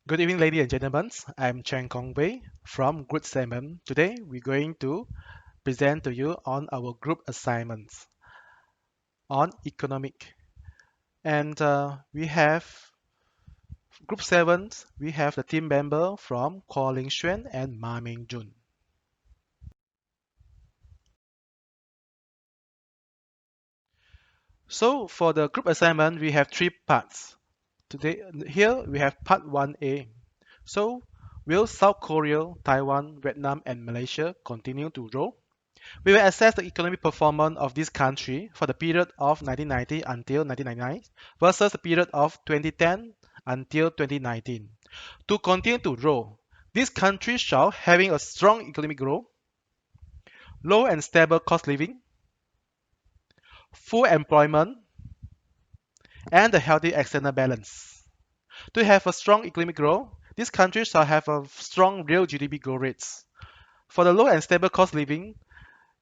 Good evening, ladies and gentlemen. I'm Chen Kongwei from Group 7. Today, we're going to present to you on our group assignments on economic. And we have Group 7, we have the team member from Kuo Ling Xuan and Ma Ming Jun. So for the group assignment, we have three parts. Today, here we have part 1A. So will South Korea, Taiwan, Vietnam, and Malaysia continue to grow? We will assess the economic performance of this country for the period of 1990 until 1999 versus the period of 2010 until 2019. To continue to grow, this country shall having a strong economic growth, low and stable cost living, full employment, and a healthy external balance. To have a strong economic growth, this country shall have a strong real GDP growth rates. For the low and stable cost living,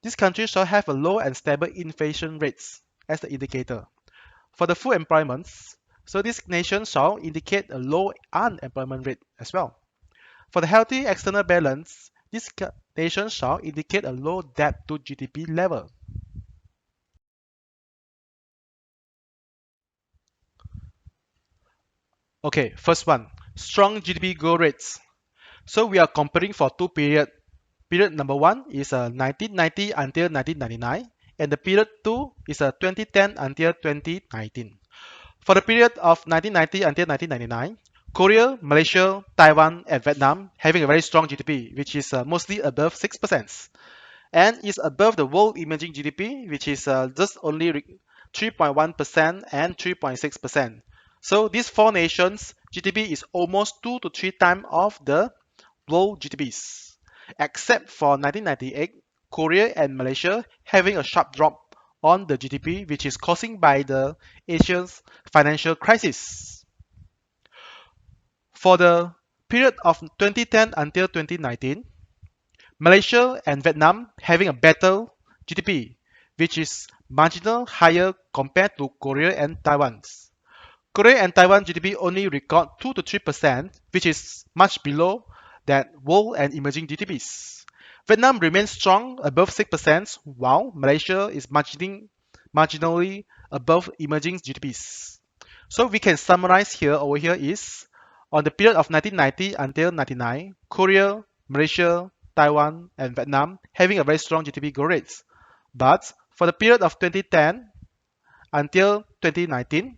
this country shall have a low and stable inflation rates as the indicator. For the full employment, so this nation shall indicate a low unemployment rate as well. For the healthy external balance, this nation shall indicate a low debt to GDP level. Okay, first one, strong GDP growth rates. So we are comparing for two periods. Period number one is 1990 until 1999, and the period two is 2010 until 2019. For the period of 1990 until 1999, Korea, Malaysia, Taiwan, and Vietnam having a very strong GDP, which is mostly above 6%, and is above the world emerging GDP, which is just only 3.1% and 3.6%. So these four nations' GDP is almost 2 to 3 times of the world GDPs, except for 1998, Korea and Malaysia having a sharp drop on the GDP, which is caused by the Asia's financial crisis. For the period of 2010 until 2019, Malaysia and Vietnam having a better GDP, which is marginal higher compared to Korea and Taiwan's. Korea and Taiwan GDP only record 2 to 3%, which is much below that world and emerging GDPs. Vietnam remains strong above 6%, while Malaysia is marginally above emerging GDPs. So we can summarize here over here is on the period of 1990 until 99, Korea, Malaysia, Taiwan, and Vietnam having a very strong GDP growth rates. But for the period of 2010 until 2019,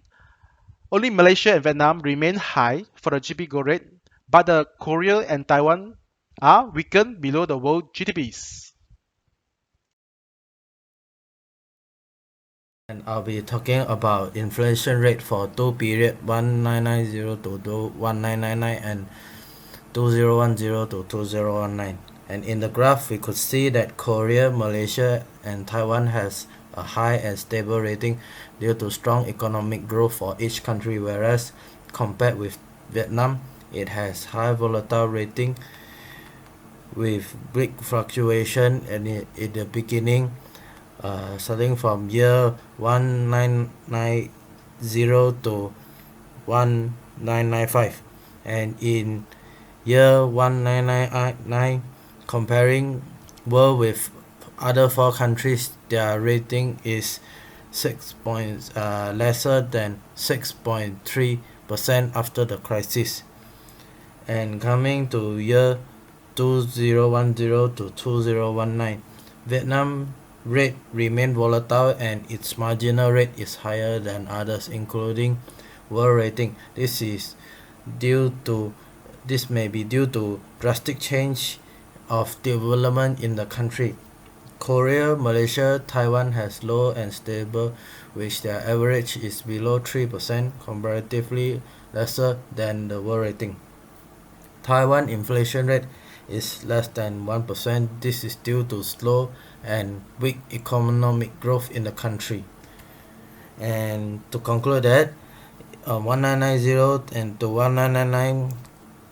only Malaysia and Vietnam remain high for the GDP growth rate, but the Korea and Taiwan are weakened below the world GDPs. And I'll be talking about inflation rate for two period 1990 to 1999 and 2010 to 2019. And in the graph, we could see that Korea, Malaysia, and Taiwan has a high and stable rating due to strong economic growth for each country, whereas compared with Vietnam, it has high volatile rating with big fluctuation in the beginning, starting from year 1990 to 1995, and in year 1999, comparing world with other four countries, their rating is lesser than 6.3% after the crisis. And coming to year 2010 to 2019, Vietnam rate remain volatile and its marginal rate is higher than others, including world rating. This may be due to drastic change of development in the country. Korea, Malaysia, Taiwan has low and stable, which their average is below 3%, comparatively lesser than the world rating. Taiwan inflation rate is less than 1%. This is due to slow and weak economic growth in the country. And to conclude that, 1990 and to 1999,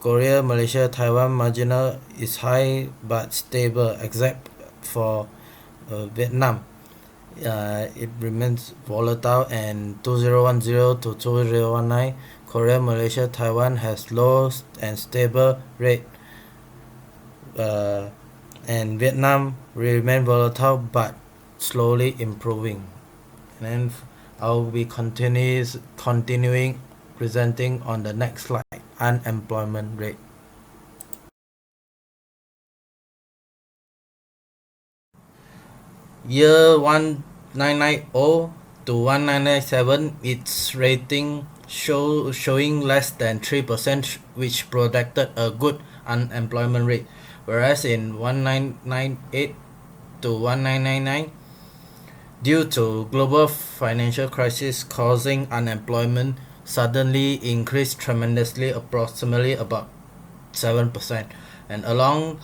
Korea, Malaysia, Taiwan marginal is high but stable, except for Vietnam. it remains volatile, and 2010 to 2019 Korea, Malaysia, Taiwan has low and stable rate, uh, and Vietnam remain volatile but slowly improving. And then I'll be continuing presenting on the next slide, unemployment rate. Year 1990 to 1997, its rating showing less than 3%, which protected a good unemployment rate, whereas in 1998 to 1999, due to global financial crisis causing unemployment suddenly increased tremendously, approximately about 7%, and along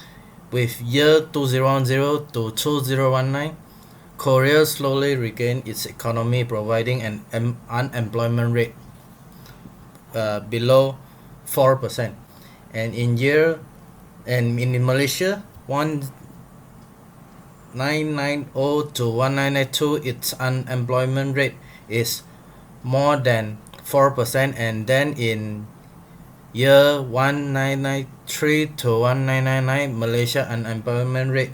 with year 2010 to 2019, Korea slowly regained its economy, providing an unemployment rate below 4%. And in Malaysia, 1990 to 1992, its unemployment rate is more than 4%, and then in year 1993 to 1999, Malaysia unemployment rate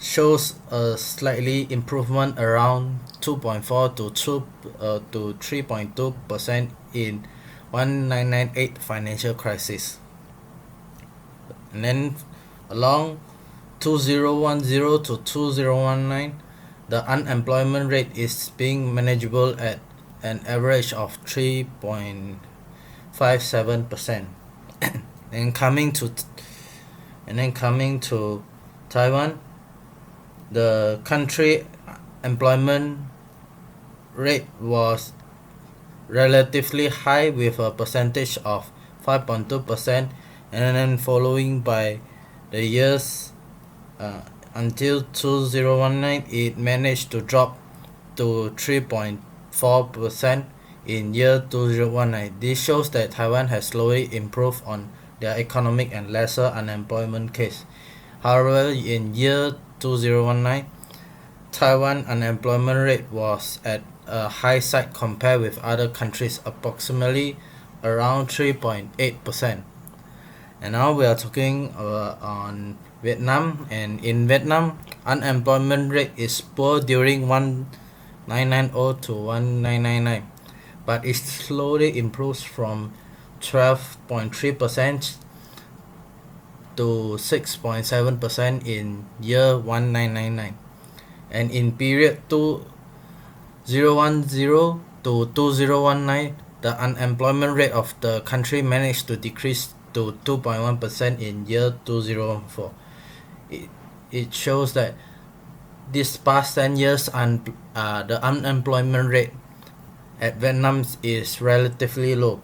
shows a slightly improvement around 2.4 to 3.2% in 1998 financial crisis. And then along 2010 to 2019, the unemployment rate is being manageable at an average of 3.57%. and coming to Taiwan, the country employment rate was relatively high with a percentage of 5.2%, and then following by the years until 2019, it managed to drop to 3.4% in year 2019. This shows that Taiwan has slowly improved on their economic and lesser unemployment case. However, in year 2019, Taiwan unemployment rate was at a high side compared with other countries, approximately around 3.8%. And now we are talking on Vietnam, and in Vietnam, unemployment rate is poor during 1990 to 1999, but it slowly improves from 12.3% to 6.7% in year 1999, and in period 2010 to 2019, the unemployment rate of the country managed to decrease to 2.1% in year 2014. It shows that this past 10 years the unemployment rate at Vietnam is relatively low.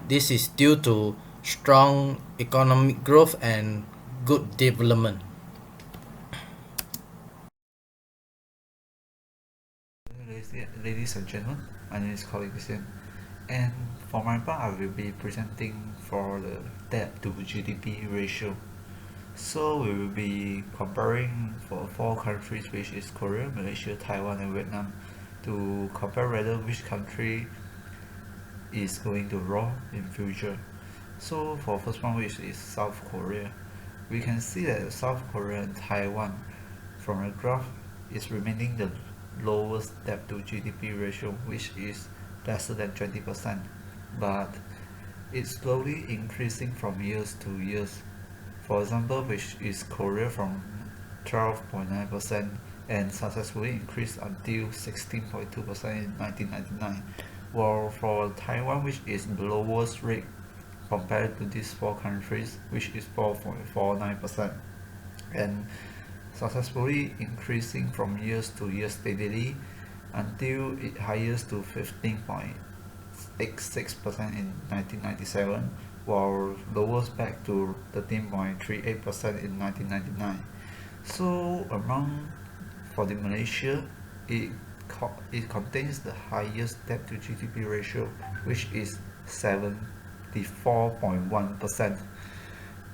This is due to strong economic growth and good development. Ladies and gentlemen, my name is Colin Christian, and for my part, I will be presenting for the debt to GDP ratio. So we will be comparing for four countries, which is Korea, Malaysia, Taiwan, and Vietnam, to compare whether which country is going to roll in future. So for first one, which is South Korea, we can see that South Korea and Taiwan, from the graph, is remaining the lowest debt to GDP ratio, which is lesser than 20%, but it's slowly increasing from years to years. For example, which is Korea from 12.9% and successfully increased until 16.2% in 1999, while for Taiwan, which is the lowest rate compared to these four countries, which is 4.49%, and successfully increasing from years to years steadily until it highest to 15.86% in 1997, while lowest back to 13.38% in 1999. So among for the Malaysia, it contains the highest debt to GDP ratio, which is 74.1%,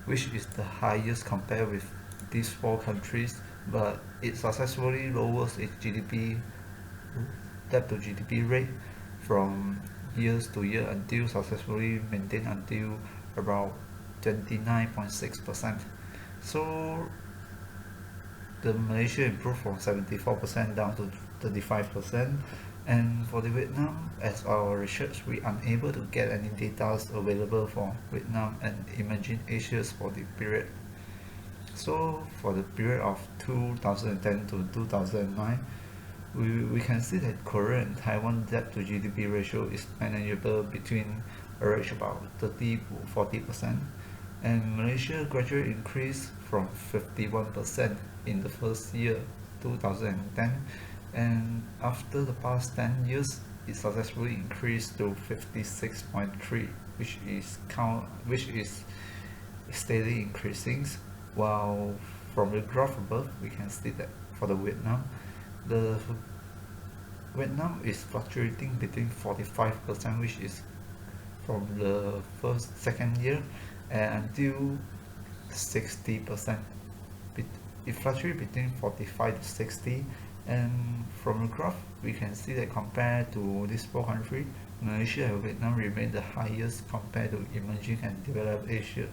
which is the highest compared with these four countries, but it successfully lowers its GDP debt to GDP rate from years to year until successfully maintained until about 29.6%. So the Malaysia improved from 74% down to 35%. And for the Vietnam, as our research, we unable to get any data available for Vietnam and emerging Asia's for the period. So for the period of 2010 to 2009, we can see that Korea and Taiwan debt to GDP ratio is manageable between a range about 30 to 40%, and Malaysia gradually increased from 51% in the first year 2010, and after the past 10 years it successfully increased to 56.3, which is steadily increasing, while from the graph above we can see that for the the Vietnam is fluctuating between 45%, which is from the second year, and until 60%. It fluctuates between 45 to 60, and from the graph we can see that compared to these four countries, Malaysia and Vietnam remain the highest compared to emerging and developed Asia.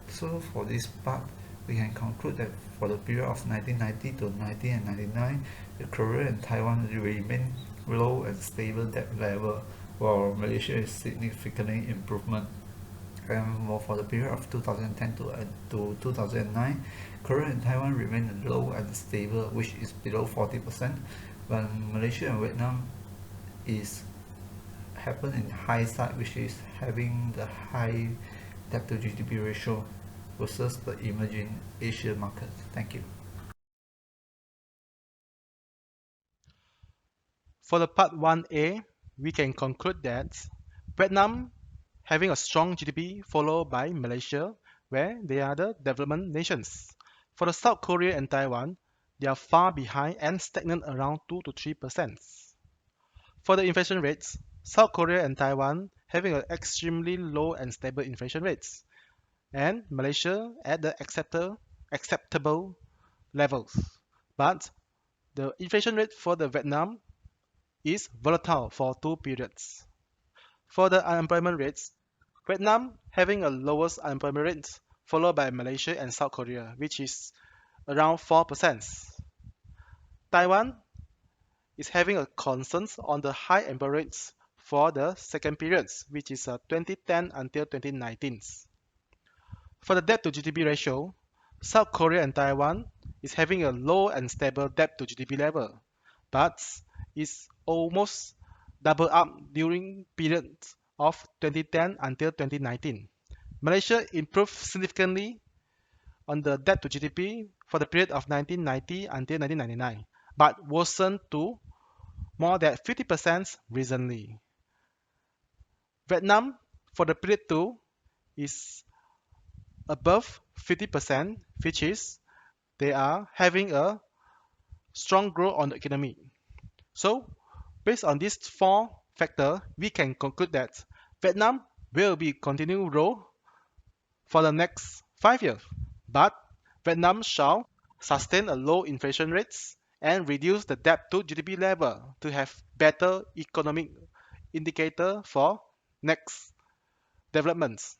So for this part, we can conclude that for the period of 1990 to 1999, the Korea and Taiwan remain low and stable debt level, while Malaysia is significantly improvement. And for the period of 2010 to 2009, Korea and Taiwan remain low and stable, which is below 40%, while Malaysia and Vietnam is happen in high side, which is having the high debt to GDP ratio versus the emerging Asia markets. Thank you. For the part 1A, we can conclude that Vietnam having a strong GDP followed by Malaysia, where they are the development nations. For the South Korea and Taiwan, they are far behind and stagnant around 2 to 3%. For the inflation rates, South Korea and Taiwan having an extremely low and stable inflation rates, and Malaysia at the acceptable levels. But the inflation rate for the Vietnam is volatile for two periods. For the unemployment rates, Vietnam having a lowest unemployment rate, followed by Malaysia and South Korea, which is around 4%. Taiwan is having a concerns on the high employment rates for the second periods, which is 2010 until 2019. For the debt to GDP ratio, South Korea and Taiwan is having a low and stable debt to GDP level, but is almost double up during periods of 2010 until 2019. Malaysia improved significantly on the debt to GDP for the period of 1990 until 1999, but worsened to more than 50% recently. Vietnam for the period 2 is above 50%, which is they are having a strong growth on the economy. So, based on these four factors, we can conclude that Vietnam will be continue grow for the next 5 years, but Vietnam shall sustain a low inflation rates and reduce the debt to GDP level to have better economic indicator for next developments.